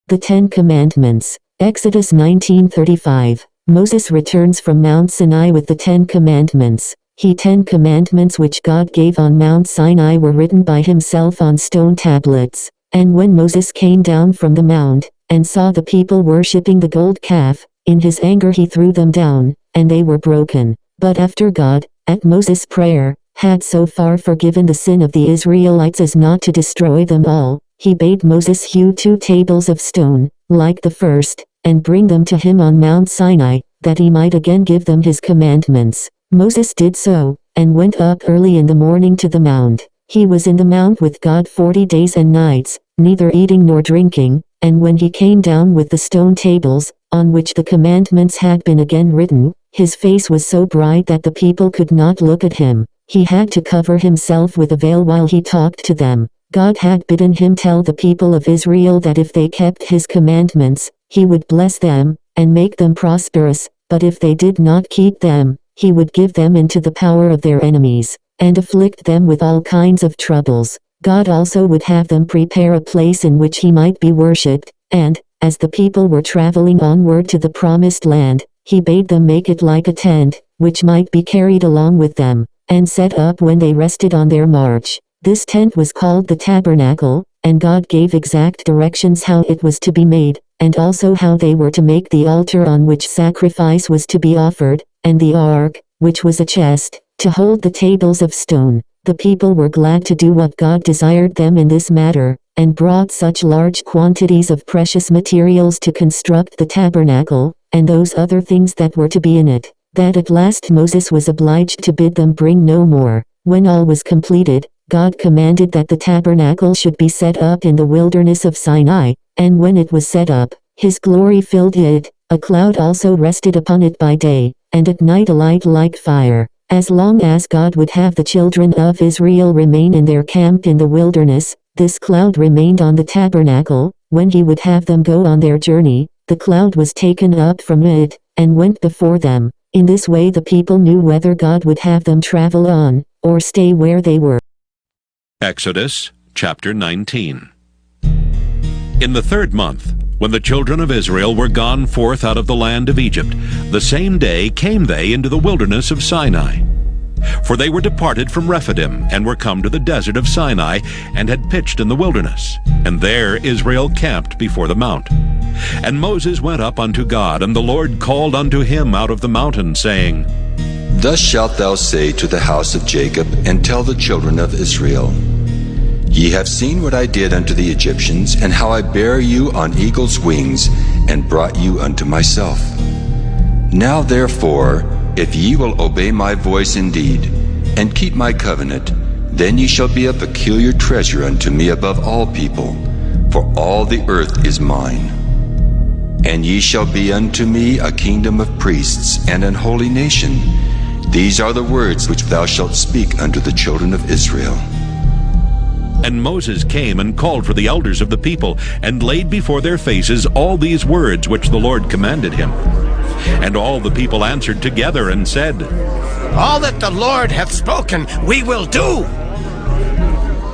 The Ten Commandments. Exodus 19:35. Moses returns from Mount Sinai with the Ten Commandments. The 10 Commandments which God gave on Mount Sinai were written by himself on stone tablets. And when Moses came down from the mount, and saw the people worshipping the gold calf, in his anger he threw them down, and they were broken. But after God, at Moses' prayer, had so far forgiven the sin of the Israelites as not to destroy them all, he bade Moses hew 2 tables of stone, like the first, and bring them to him on Mount Sinai, that he might again give them his commandments. Moses did so, and went up early in the morning to the mount. He was in the mount with God 40 days and nights, neither eating nor drinking, and when he came down with the stone tables, on which the commandments had been again written, his face was so bright that the people could not look at him. He had to cover himself with a veil while he talked to them. God had bidden him tell the people of Israel that if they kept his commandments, he would bless them, and make them prosperous, but if they did not keep them, he would give them into the power of their enemies, and afflict them with all kinds of troubles. God also would have them prepare a place in which he might be worshipped, and, as the people were traveling onward to the promised land, he bade them make it like a tent, which might be carried along with them, and set up when they rested on their march. This tent was called the tabernacle, and God gave exact directions how it was to be made, and also how they were to make the altar on which sacrifice was to be offered, and the ark, which was a chest, to hold the tables of stone. The people were glad to do what God desired them in this matter, and brought such large quantities of precious materials to construct the tabernacle, and those other things that were to be in it, that at last Moses was obliged to bid them bring no more. When all was completed, God commanded that the tabernacle should be set up in the wilderness of Sinai, and when it was set up, his glory filled it. A cloud also rested upon it by day, and at night a light like fire. As long as God would have the children of Israel remain in their camp in the wilderness, this cloud remained on the tabernacle. When he would have them go on their journey, the cloud was taken up from it, and went before them. In this way the people knew whether God would have them travel on, or stay where they were. Exodus chapter 19. In the 3rd month, when the children of Israel were gone forth out of the land of Egypt, the same day came they into the wilderness of Sinai. For they were departed from Rephidim, and were come to the desert of Sinai, and had pitched in the wilderness. And there Israel camped before the mount. And Moses went up unto God, and the Lord called unto him out of the mountain, saying, Thus shalt thou say to the house of Jacob, and tell the children of Israel, Ye have seen what I did unto the Egyptians, and how I bare you on eagle's wings, and brought you unto myself. Now therefore, if ye will obey my voice indeed, and keep my covenant, then ye shall be a peculiar treasure unto me above all people, for all the earth is mine. And ye shall be unto me a kingdom of priests, and an holy nation. These are the words which thou shalt speak unto the children of Israel. And Moses came and called for the elders of the people, and laid before their faces all these words which the Lord commanded him. And all the people answered together and said, All that the Lord hath spoken we will do.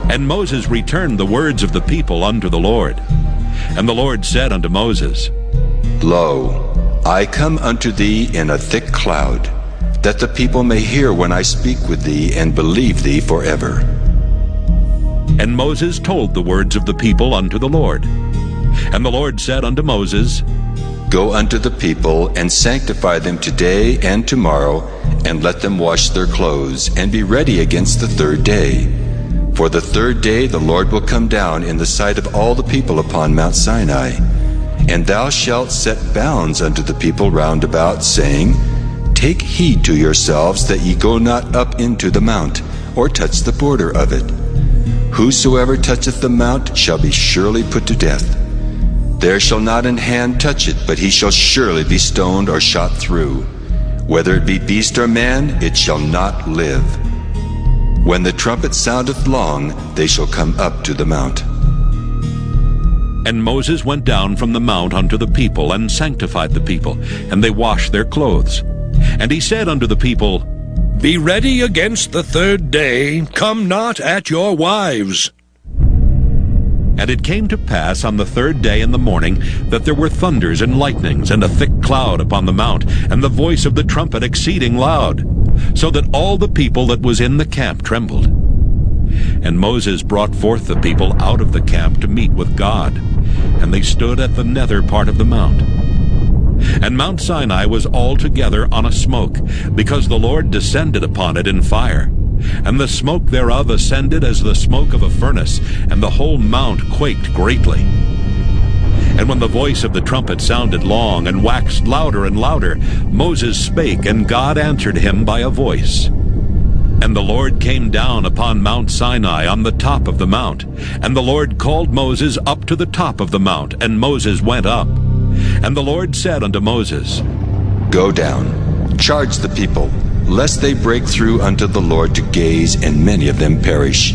And Moses returned the words of the people unto the Lord. And the Lord said unto Moses, Lo, I come unto thee in a thick cloud, that the people may hear when I speak with thee, and believe thee forever. And Moses told the words of the people unto the Lord. And the Lord said unto Moses, Go unto the people, and sanctify them today and tomorrow, and let them wash their clothes, and be ready against the 3rd day. For the 3rd day the Lord will come down in the sight of all the people upon Mount Sinai. And thou shalt set bounds unto the people round about, saying, Take heed to yourselves that ye go not up into the mount, or touch the border of it. Whosoever toucheth the mount shall be surely put to death. There shall not an hand touch it, but he shall surely be stoned or shot through. Whether it be beast or man, it shall not live. When the trumpet soundeth long, they shall come up to the mount. And Moses went down from the mount unto the people, and sanctified the people, and they washed their clothes. And he said unto the people, Be ready against the 3rd day, come not at your wives. And it came to pass on the third day in the morning that there were thunders and lightnings and a thick cloud upon the mount, and the voice of the trumpet exceeding loud, so that all the people that was in the camp trembled. And Moses brought forth the people out of the camp to meet with God, and they stood at the nether part of the mount. And Mount Sinai was altogether on a smoke, because the Lord descended upon it in fire. And the smoke thereof ascended as the smoke of a furnace, and the whole mount quaked greatly. And when the voice of the trumpet sounded long, and waxed louder and louder, Moses spake, and God answered him by a voice. And the Lord came down upon Mount Sinai on the top of the mount. And the Lord called Moses up to the top of the mount, and Moses went up. And the Lord said unto Moses, Go down, charge the people, lest they break through unto the Lord to gaze, and many of them perish.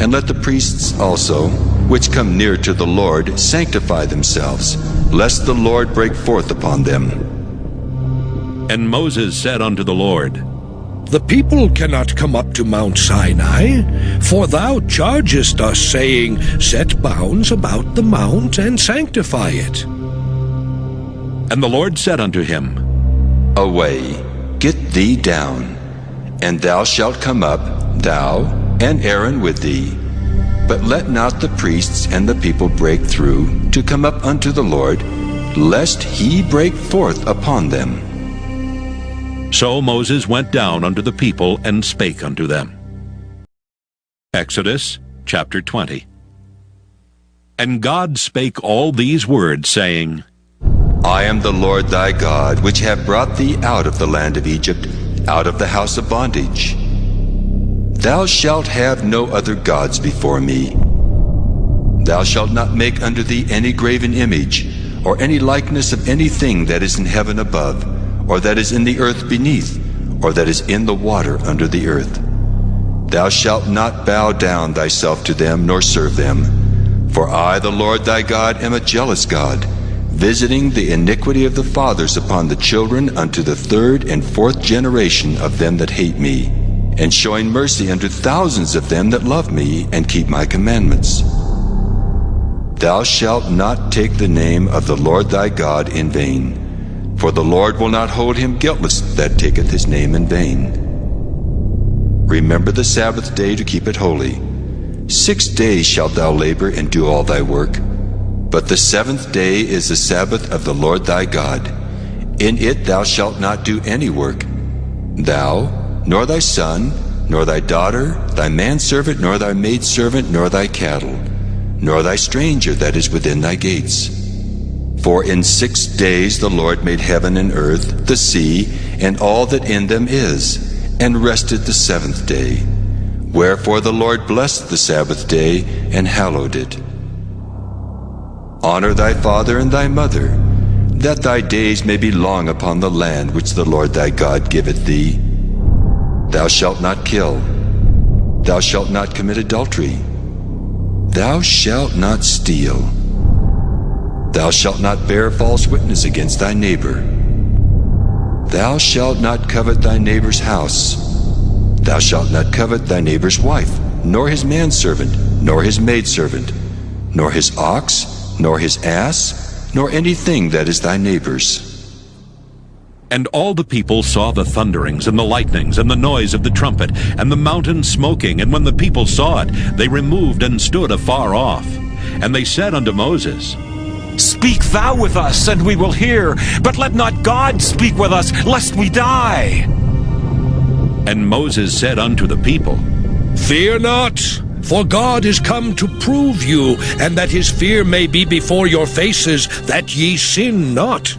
And let the priests also, which come near to the Lord, sanctify themselves, lest the Lord break forth upon them. And Moses said unto the Lord, The people cannot come up to Mount Sinai, for thou chargest us, saying, Set bounds about the mount, and sanctify it. And the Lord said unto him, Away, get thee down, and thou shalt come up, thou and Aaron with thee. But let not the priests and the people break through to come up unto the Lord, lest he break forth upon them. So Moses went down unto the people, and spake unto them. Exodus chapter 20. And God spake all these words, saying, I am the Lord thy God, which have brought thee out of the land of Egypt, out of the house of bondage. Thou shalt have no other gods before me. Thou shalt not make unto thee any graven image, or any likeness of anything that is in heaven above, or that is in the earth beneath, or that is in the water under the earth. Thou shalt not bow down thyself to them, nor serve them. For I, the Lord thy God, am a jealous God, visiting the iniquity of the fathers upon the children unto the third and fourth generation of them that hate me, and showing mercy unto thousands of them that love me and keep my commandments. Thou shalt not take the name of the Lord thy God in vain, for the Lord will not hold him guiltless that taketh his name in vain. Remember the Sabbath day to keep it holy. 6 days shalt thou labor and do all thy work. But the seventh day is the Sabbath of the Lord thy God. In it thou shalt not do any work, thou, nor thy son, nor thy daughter, thy manservant, nor thy maidservant, nor thy cattle, nor thy stranger that is within thy gates. For in 6 days the Lord made heaven and earth, the sea, and all that in them is, and rested the seventh day. Wherefore the Lord blessed the Sabbath day, and hallowed it. Honor thy father and thy mother, that thy days may be long upon the land which the Lord thy God giveth thee. Thou shalt not kill. Thou shalt not commit adultery. Thou shalt not steal. Thou shalt not bear false witness against thy neighbor. Thou shalt not covet thy neighbor's house. Thou shalt not covet thy neighbor's wife, nor his manservant, nor his maidservant, nor his ox, nor his ass, nor anything that is thy neighbor's. And all the people saw the thunderings and the lightnings and the noise of the trumpet and the mountain smoking. And when the people saw it, they removed and stood afar off. And they said unto Moses, Speak thou with us, and we will hear, but let not God speak with us, lest we die. And Moses said unto the people, Fear not, for God is come to prove you, and that his fear may be before your faces, that ye sin not.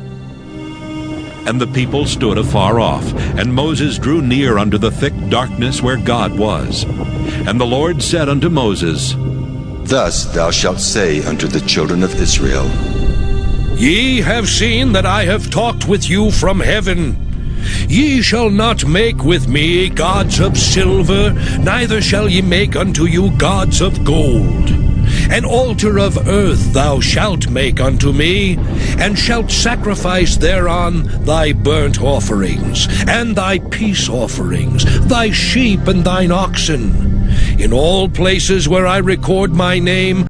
And the people stood afar off, and Moses drew near unto the thick darkness where God was. And the Lord said unto Moses, Thus thou shalt say unto the children of Israel, Ye have seen that I have talked with you from heaven. Ye shall not make with me gods of silver, neither shall ye make unto you gods of gold. An altar of earth thou shalt make unto me, and shalt sacrifice thereon thy burnt offerings, and thy peace offerings, thy sheep and thine oxen. In all places where I record my name,